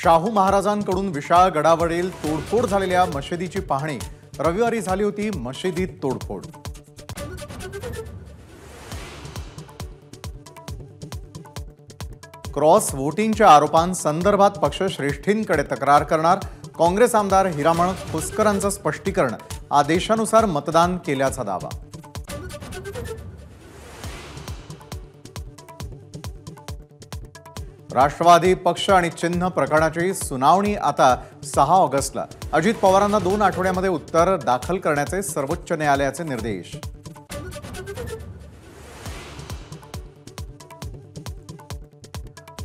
शाहू महाराजांकडून विशाळ गडावरील तोडफोड झालेल्या मशिदीची पाहणी रविवारी झाली होती। मशिदीत तोडफोड। क्रॉस वोटिंगच्या आरोपांसंदर्भात पक्षश्रेष्ठींकडे तक्रार करणार। काँग्रेस आमदार हिरामण खोसकरांचं स्पष्टीकरण। आदेशानुसार मतदान केल्याचा दावा। राष्ट्रवादी पक्ष आणि चिन्ह प्रकरणाची सुनावणी आता 6 ऑगस्टला। अजित पवारांना 2 आठवड्यामध्ये उत्तर दाखल करण्याचे सर्वोच्च न्यायालयाचे निर्देश।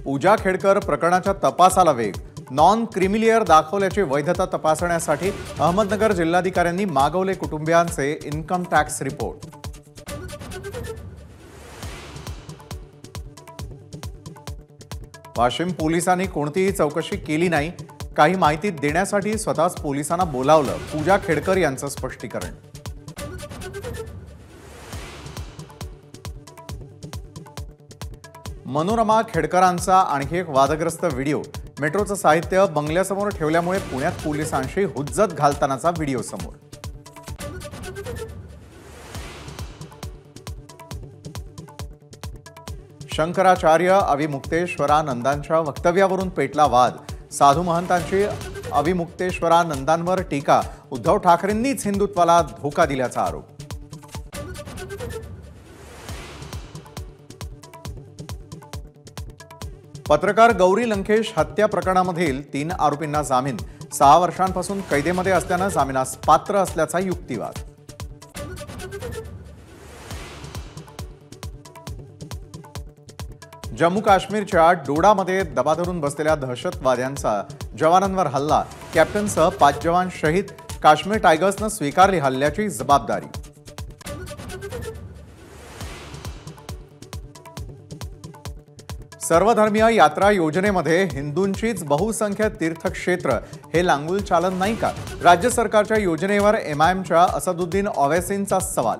पूजा खेडकर प्रकरणाच्या तपासाला वेग। नॉन क्रिमिलियर दाखवल्याची वैधता तपासण्यासाठी अहमदनगर जिल्हाधिकाऱ्यांनी मागवले कुटुंबियांचे इन्कम टॅक्स रिपोर्ट। वाशिम पोलिसांनी कोणतीही चौकशी केली नाही। काही माहिती देण्यासाठी स्वतःच पोलिसांना बोलावलं। पूजा खेडकर यांचं स्पष्टीकरण। मनोरमा खेडकरांचा आणखी एक वादग्रस्त व्हिडिओ। मेट्रोचं साहित्य बंगल्यासमोर ठेवल्यामुळे पुण्यात पोलिसांशी हुज्जत घालतानाचा व्हिडिओ समोर। शंकराचार्य अविमुक्तेश्वरानंदांच्या वक्तव्यावरून पेटला वाद। साधू महंतांची अविमुक्तेश्वरानंदांवर टीका। उद्धव ठाकरेंनीच हिंदुत्वाला धोका दिल्याचा आरोप। पत्रकार गौरी लंकेश हत्या प्रकरणामधील 3 आरोपींना जामीन। 6 वर्षांपासून कैदेमध्ये असल्यानं जामिनास पात्र असल्याचा युक्तिवाद। जम्मू काश्मीरच्या डोडामध्ये दबा धरून बसलेल्या दहशतवाद्यांचा जवानांवर हल्ला। कॅप्टनसह 5 जवान शहीद। काश्मीर टायगर्सनं स्वीकारली हल्ल्याची जबाबदारी। सर्वधर्मीय यात्रा योजनेमध्ये हिंदूंचीच बहुसंख्य तीर्थक्षेत्र हे लांगुल चालन नाही का? राज्य सरकारच्या योजनेवर एमआयएमच्या असदुद्दीन ओवैसींचा सवाल।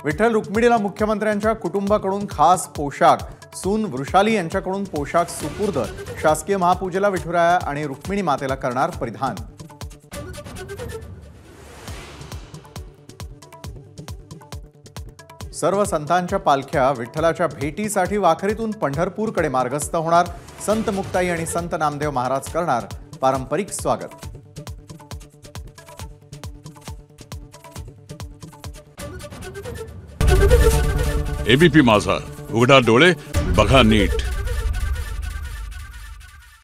विठ्ठल रुक्मिणीला मुख्यमंत्र्यांच्या कुटुंबाकडून खास पोशाख। सून वृषाली यांच्याकडून पोशाख सुपूर्द। शासकीय महापूजेला विठुराया आणि रुक्मिणी मातेला करणार परिधान। सर्व संतांच्या पालख्या विठ्ठलाच्या भेटीसाठी वाखरीतून पंढरपूरकडे मार्गस्थ होणार। संत मुक्ताई आणि संत नामदेव महाराज करणार पारंपरिक स्वागत। एबीपी माझा, उघडा डोळे बघा नीट।